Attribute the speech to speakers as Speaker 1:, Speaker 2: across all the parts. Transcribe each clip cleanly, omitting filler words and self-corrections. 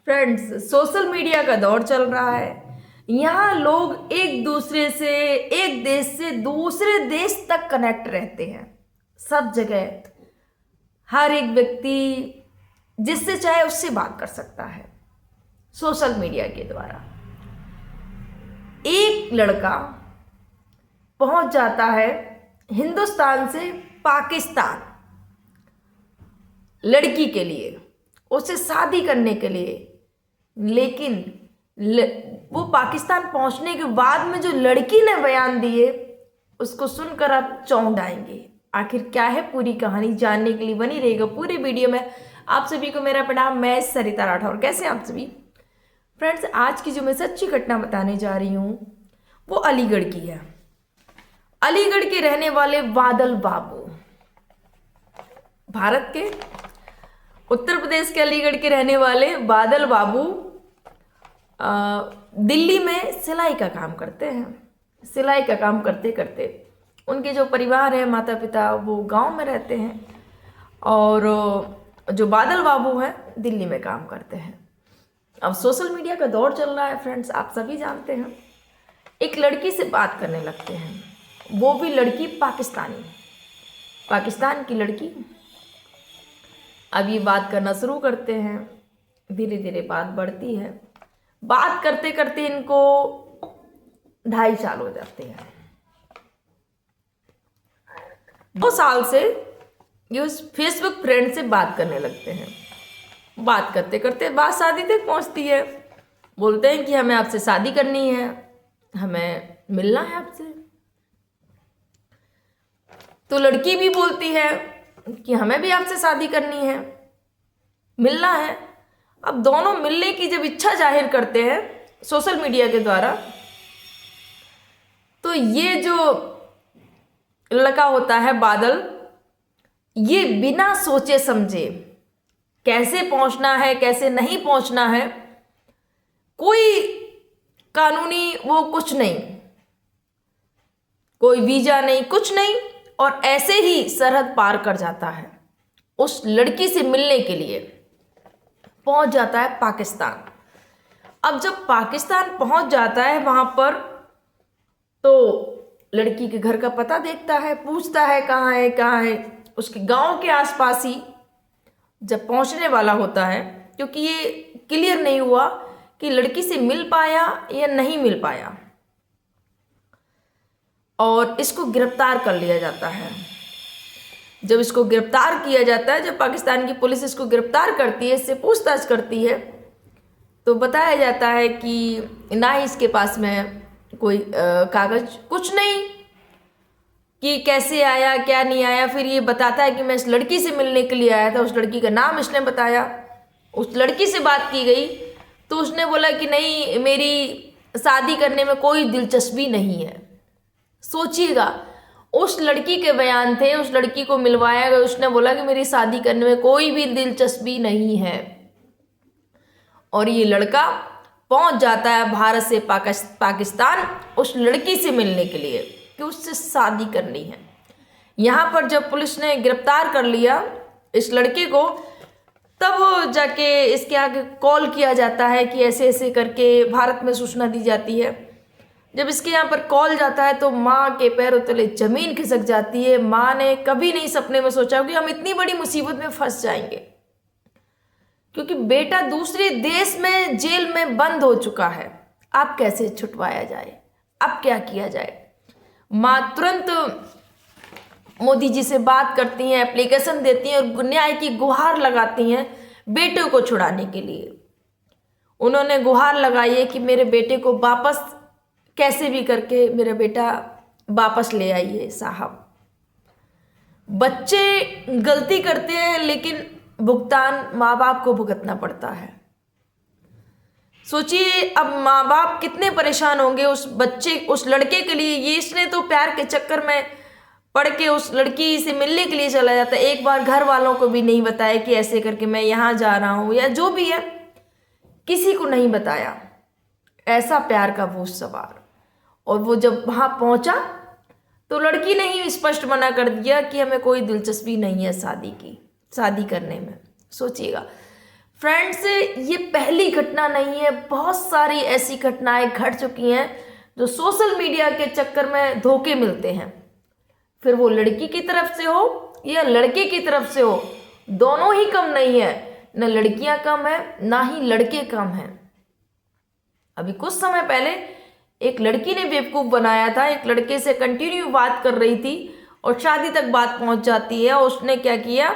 Speaker 1: Friends, social media का दौर चल रहा है। यहाँ लोग एक दूसरे से, एक देश से दूसरे देश तक कनेक्ट रहते हैं। सब जगह हर एक व्यक्ति जिससे चाहे उससे बात कर सकता है सोशल मीडिया के द्वारा। एक लड़का पहुंच जाता है हिंदुस्तान से पाकिस्तान लड़की के लिए, उससे शादी करने के लिए। लेकिन वो पाकिस्तान पहुंचने के बाद में जो लड़की ने बयान दिए उसको सुनकर आप चौंक जाएंगे। आखिर क्या है पूरी कहानी, जानने के लिए बनी रहेगा पूरी वीडियो में। आप सभी को मेरा प्रणाम। मैं सरिता राठौर। कैसे हैं आप सभी? फ्रेंड्स, आज की जो मैं सच्ची घटना बताने जा रही हूँ वो अलीगढ़ की है। अलीगढ़ के रहने वाले बादल बाबू, भारत के उत्तर प्रदेश के अलीगढ़ के रहने वाले बादल बाबू दिल्ली में सिलाई का काम करते हैं। सिलाई का काम करते करते उनके जो परिवार है, माता पिता, वो गांव में रहते हैं और जो बादल बाबू हैं दिल्ली में काम करते हैं। अब सोशल मीडिया का दौर चल रहा है फ्रेंड्स, आप सभी जानते हैं। एक लड़की से बात करने लगते हैं, वो भी लड़की पाकिस्तान की लड़की। अब ये बात करना शुरू करते हैं, धीरे धीरे बात बढ़ती है। बात करते करते इनको 2.5 साल हो जाते हैं। 2 साल से ये उस फेसबुक फ्रेंड से बात करने लगते हैं। बात करते करते बात शादी तक पहुंचती है। बोलते हैं कि हमें आपसे शादी करनी है, हमें मिलना है आपसे। तो लड़की भी बोलती है कि हमें भी आपसे शादी करनी है, मिलना है। अब दोनों मिलने की जब इच्छा जाहिर करते हैं सोशल मीडिया के द्वारा, तो ये जो लड़का होता है बादल, ये बिना सोचे समझे कैसे पहुंचना है कैसे नहीं पहुंचना है, कोई कानूनी वो कुछ नहीं, कोई वीजा नहीं, कुछ नहीं, और ऐसे ही सरहद पार कर जाता है। उस लड़की से मिलने के लिए पहुंच जाता है पाकिस्तान। अब जब पाकिस्तान पहुंच जाता है वहां पर, तो लड़की के घर का पता देखता है, पूछता है कहाँ है कहाँ है। उसके गांव के आसपास ही जब पहुंचने वाला होता है, क्योंकि ये क्लियर नहीं हुआ कि लड़की से मिल पाया या नहीं मिल पाया, और इसको गिरफ्तार कर लिया जाता है। जब इसको गिरफ्तार किया जाता है, जब पाकिस्तान की पुलिस इसको गिरफ्तार करती है, इससे पूछताछ करती है, तो बताया जाता है कि ना ही इसके पास में कोई कागज, कुछ नहीं कि कैसे आया क्या नहीं आया। फिर ये बताता है कि मैं इस लड़की से मिलने के लिए आया था। उस लड़की का नाम इसने बताया। उस लड़की से बात की गई तो उसने बोला कि नहीं, मेरी शादी करने में कोई दिलचस्पी नहीं है। सोचिएगा, उस लड़की के बयान थे, उस लड़की को मिलवाया गया, उसने बोला कि मेरी शादी करने में कोई भी दिलचस्पी नहीं है। और ये लड़का पहुंच जाता है भारत से पाकिस्तान उस लड़की से मिलने के लिए कि उससे शादी करनी है। यहाँ पर जब पुलिस ने गिरफ्तार कर लिया इस लड़के को, तब जाके इसके आगे कॉल किया जाता है कि ऐसे ऐसे करके भारत में सूचना दी जाती है। जब इसके यहाँ पर कॉल जाता है तो माँ के पैरों तले जमीन खिसक जाती है। माँ ने कभी नहीं सपने में सोचा कि हम इतनी बड़ी मुसीबत में फंस जाएंगे, क्योंकि बेटा दूसरे देश में जेल में बंद हो चुका है। अब कैसे छुटवाया जाए, अब क्या किया जाए। माँ तुरंत मोदी जी से बात करती हैं, एप्लीकेशन देती हैं और न्याय की गुहार लगाती हैं बेटे को छुड़ाने के लिए। उन्होंने गुहार लगाई है कि मेरे बेटे को वापस, कैसे भी करके मेरा बेटा वापस ले आइए साहब। बच्चे गलती करते हैं लेकिन भुगतान माँ बाप को भुगतना पड़ता है। सोचिए अब माँ बाप कितने परेशान होंगे उस बच्चे, उस लड़के के लिए। ये इसने तो प्यार के चक्कर में पड़ के उस लड़की से मिलने के लिए चला जाता है। एक बार घर वालों को भी नहीं बताया कि ऐसे करके मैं यहाँ जा रहा हूँ, या जो भी है, किसी को नहीं बताया। ऐसा प्यार का बोझ सवार। और वो जब वहाँ पहुँचा तो लड़की ने ही स्पष्ट मना कर दिया कि हमें कोई दिलचस्पी नहीं है शादी करने में। सोचिएगा, फ्रेंड्स, ये पहली घटना नहीं है, बहुत सारी ऐसी घटनाएं घट चुकी हैं जो सोशल मीडिया के चक्कर में धोखे मिलते हैं। फिर वो लड़की की तरफ से हो या लड़के की तरफ से हो, दोनों ही कम नहीं है। न लड़कियां कम है ना ही लड़के कम हैं। अभी कुछ समय पहले एक लड़की ने बेवकूफ़ बनाया था, एक लड़के से कंटिन्यू बात कर रही थी और शादी तक बात पहुंच जाती है। और उसने क्या किया,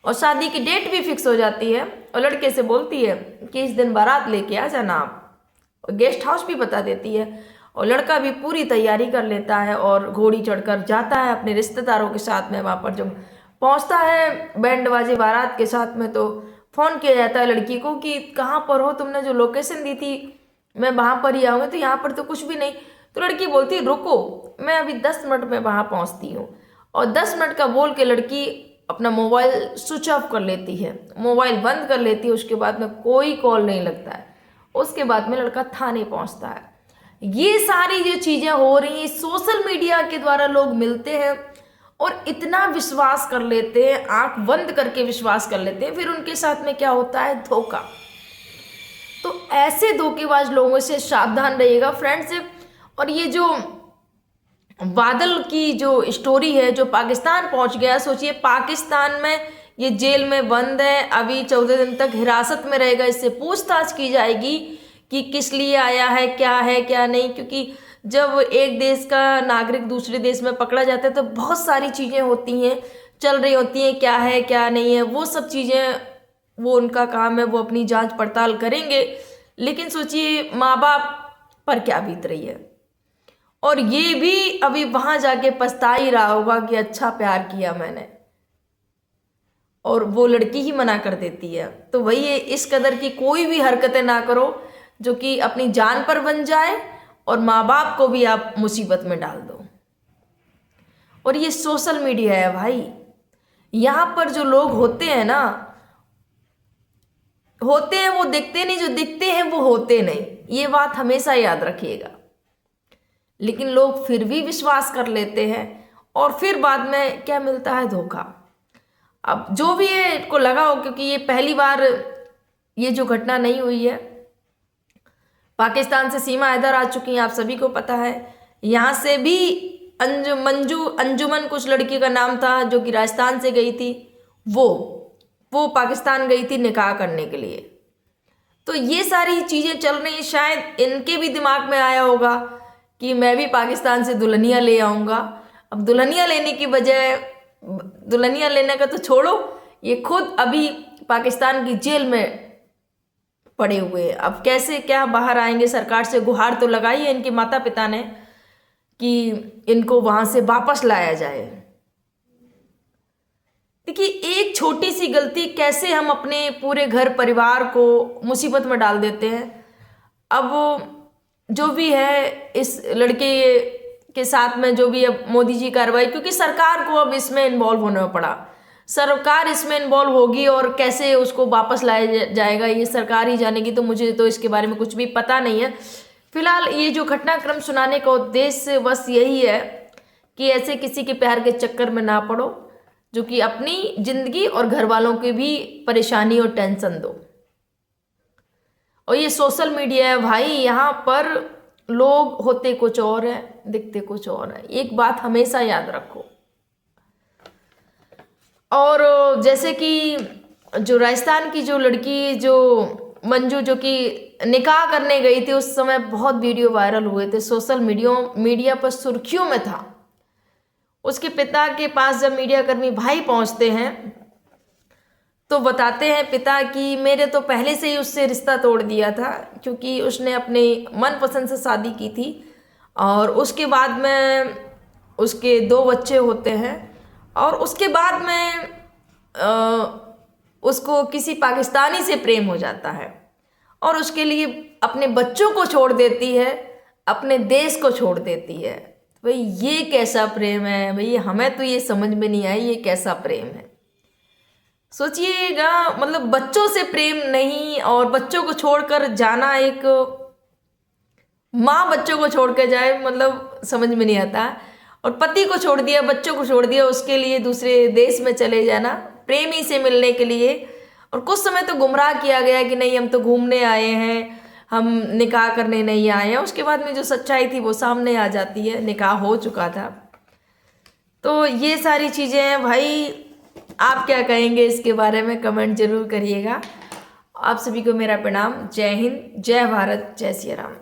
Speaker 1: और शादी की डेट भी फिक्स हो जाती है और लड़के से बोलती है कि इस दिन बारात लेके आ जाना आप, और गेस्ट हाउस भी बता देती है। और लड़का भी पूरी तैयारी कर लेता है और घोड़ी चढ़कर जाता है अपने रिश्तेदारों के साथ में। वहाँ पर जब पहुँचता है बैंड बाजे बारात के साथ में, तो फ़ोन किया जाता है लड़की को कि कहाँ पर हो, तुमने जो लोकेशन दी थी मैं वहाँ पर ही आऊँगी, तो यहाँ पर तो कुछ भी नहीं। तो लड़की बोलती है रुको, मैं अभी 10 मिनट में वहाँ पहुँचती हूँ। और 10 मिनट का बोल के लड़की अपना मोबाइल स्विच ऑफ कर लेती है, मोबाइल बंद कर लेती है। उसके बाद में कोई कॉल नहीं लगता है। उसके बाद में लड़का थाने पहुँचता है। ये सारी जो चीज़ें हो रही हैं, सोशल मीडिया के द्वारा लोग मिलते हैं और इतना विश्वास कर लेते हैं, आंख बंद करके विश्वास कर लेते हैं। फिर उनके साथ में क्या होता है, धोखा। तो ऐसे धोखेबाज लोगों से सावधान रहिएगा फ्रेंड्स। और ये जो बादल की जो स्टोरी है, जो पाकिस्तान पहुंच गया, सोचिए पाकिस्तान में ये जेल में बंद है, अभी 14 दिन तक हिरासत में रहेगा। इससे पूछताछ की जाएगी कि किस लिए आया है क्या नहीं। क्योंकि जब एक देश का नागरिक दूसरे देश में पकड़ा जाता है तो बहुत सारी चीज़ें होती हैं, चल रही होती हैं, क्या है क्या नहीं है, वो सब चीज़ें वो उनका काम है, वो अपनी जांच पड़ताल करेंगे। लेकिन सोचिए माँ बाप पर क्या बीत रही है, और ये भी अभी वहाँ जाके पछता ही रहा होगा कि अच्छा प्यार किया मैंने, और वो लड़की ही मना कर देती है। तो वही है, इस कदर की कोई भी हरकतें ना करो जो कि अपनी जान पर बन जाए और माँ बाप को भी आप मुसीबत में डाल दो। और ये सोशल मीडिया है भाई, यहाँ पर जो लोग होते हैं ना, होते हैं वो दिखते नहीं, जो दिखते हैं वो होते नहीं, ये बात हमेशा याद रखिएगा। लेकिन लोग फिर भी विश्वास कर लेते हैं और फिर बाद में क्या मिलता है, धोखा। अब जो भी है को लगा हो, क्योंकि ये पहली बार ये जो घटना नहीं हुई है। पाकिस्तान से सीमा हैदर आ चुकी हैं, आप सभी को पता है। यहाँ से भी अंजुमन कुछ लड़की का नाम था जो कि राजस्थान से गई थी, वो पाकिस्तान गई थी निकाह करने के लिए। तो ये सारी चीज़ें चल रही हैं, शायद इनके भी दिमाग में आया होगा कि मैं भी पाकिस्तान से दुल्हनिया ले आऊँगा। अब दुल्हनिया लेने की बजाय, दुल्हनिया लेने का तो छोड़ो, ये खुद अभी पाकिस्तान की जेल में पड़े हुए हैं। अब कैसे क्या बाहर आएंगे, सरकार से गुहार तो लगाई है इनके माता पिता ने कि इनको वहाँ से वापस लाया जाए। देखिए, एक छोटी सी गलती कैसे हम अपने पूरे घर परिवार को मुसीबत में डाल देते हैं। अब जो भी है इस लड़के के साथ में, जो भी अब मोदी जी कार्रवाई, क्योंकि सरकार को अब इसमें इन्वॉल्व होना पड़ा, सरकार इसमें इन्वॉल्व होगी और कैसे उसको वापस लाया जाएगा ये सरकार ही जानेगी। तो मुझे तो इसके बारे में कुछ भी पता नहीं है। फिलहाल ये जो घटनाक्रम सुनाने का उद्देश्य बस यही है कि ऐसे किसी के प्यार के चक्कर में ना पड़ो जो कि अपनी जिंदगी और घर वालों की भी परेशानी और टेंशन दो। और ये सोशल मीडिया है भाई, यहाँ पर लोग होते कुछ और है, दिखते कुछ और है। एक बात हमेशा याद रखो। और जैसे कि जो राजस्थान की जो लड़की, जो मंजू, जो कि निकाह करने गई थी, उस समय बहुत वीडियो वायरल हुए थे, सोशल मीडिया पर सुर्खियों में था। उसके पिता के पास जब मीडियाकर्मी भाई पहुंचते हैं तो बताते हैं पिता कि मेरे तो पहले से ही उससे रिश्ता तोड़ दिया था, क्योंकि उसने अपने मनपसंद से शादी की थी और उसके बाद में उसके 2 बच्चे होते हैं। और उसके बाद में उसको किसी पाकिस्तानी से प्रेम हो जाता है और उसके लिए अपने बच्चों को छोड़ देती है, अपने देश को छोड़ देती है। भाई ये कैसा प्रेम है भाई, हमें तो ये समझ में नहीं आई, ये कैसा प्रेम है। सोचिएगा, मतलब बच्चों से प्रेम नहीं, और बच्चों को छोड़कर जाना, एक माँ बच्चों को छोड़ कर जाए, मतलब समझ में नहीं आता। और पति को छोड़ दिया, बच्चों को छोड़ दिया, उसके लिए दूसरे देश में चले जाना प्रेमी से मिलने के लिए। और कुछ समय तो गुमराह किया गया कि नहीं हम तो घूमने आए हैं, हम निकाह करने नहीं आए हैं। उसके बाद में जो सच्चाई थी वो सामने आ जाती है, निकाह हो चुका था। तो ये सारी चीज़ें हैं भाई। आप क्या कहेंगे इसके बारे में, कमेंट जरूर करिएगा। आप सभी को मेरा प्रणाम। जय हिंद, जय भारत, जय सिया राम।